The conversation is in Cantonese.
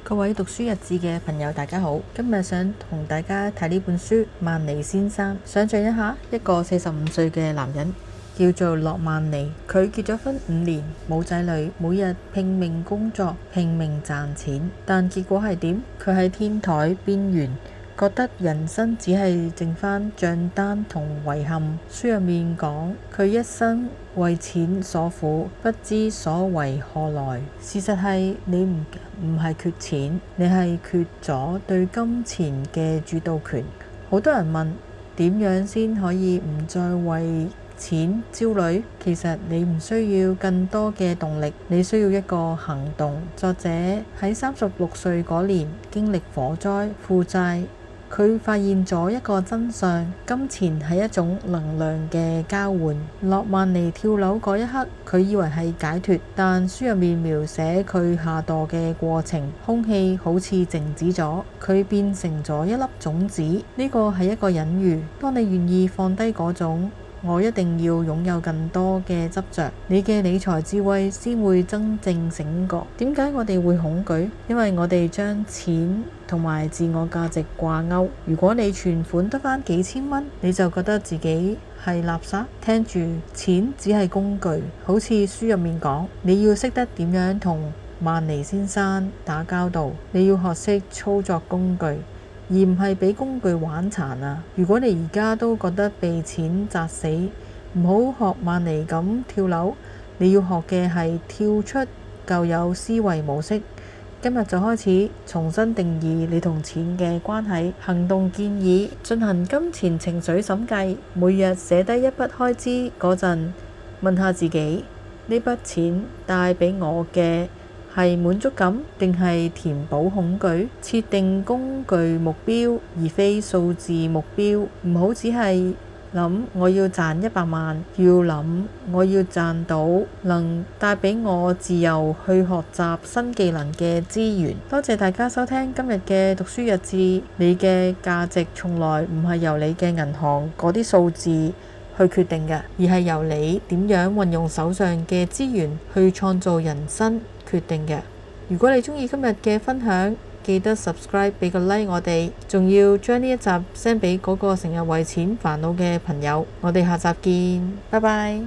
各位讀書日誌嘅朋友，大家好。今日想同大家睇呢本書《曼尼先生》。想象一下，一個45歲嘅男人叫做諾曼尼，佢結咗婚5年，冇仔女，每日拼命工作，拼命賺錢。但結果係點？佢喺天台邊緣，覺得人生只係剩返賬單同遺憾。書入面講，佢一生為錢所苦，不知所為何來。事實係你唔係缺錢，你係缺咗對金錢嘅主導權。好多人問，點樣先可以唔再為錢焦慮？其實你唔需要更多嘅動力，你需要一個行動。作者喺36歲嗰年經歷火災、負債。佢發現咗一個真相，金錢係一種能量嘅交換。諾曼尼跳樓嗰一刻，佢以為係解脫，但書入面描寫佢下墮嘅過程，空氣好似靜止咗，佢變成咗一粒種子。呢個係一個隱喻，當你願意放低嗰種我一定要擁有更多嘅執着，你嘅理財智慧先會真正醒覺。點解我哋會恐懼？因為我哋將錢同埋自我價值掛鈎。如果你存款得返幾千蚊，你就覺得自己係垃圾。聽住，錢只係工具，好似書入面講，你要識得點樣同曼尼先生打交道，你要學識操作工具，而唔係俾工具玩殘啊！如果你而家都覺得被錢砸死，唔好學曼尼咁跳樓，你要學嘅係跳出舊有思維模式。今日就開始重新定義你同錢嘅關係。行動建議：進行金錢情緒審計，每日寫低一筆開支嗰陣，問下自己，呢筆錢帶俾我嘅係滿足感定係填補恐懼？設定工具目標而非數字目標，唔好只係諗我要賺100萬，要諗我要賺到能帶俾我自由去學習新技能嘅資源。多謝大家收聽今日嘅讀書日誌。你嘅價值從來唔係由你嘅銀行嗰啲數字去決定嘅，而係由你點樣運用手上嘅資源去創造人生決定嘅。如果你鍾意今日嘅分享，記得 subscribe 俾個 like 我哋，仲要將呢一集 send 俾嗰個成日為錢煩惱嘅朋友。我哋下集見，拜拜。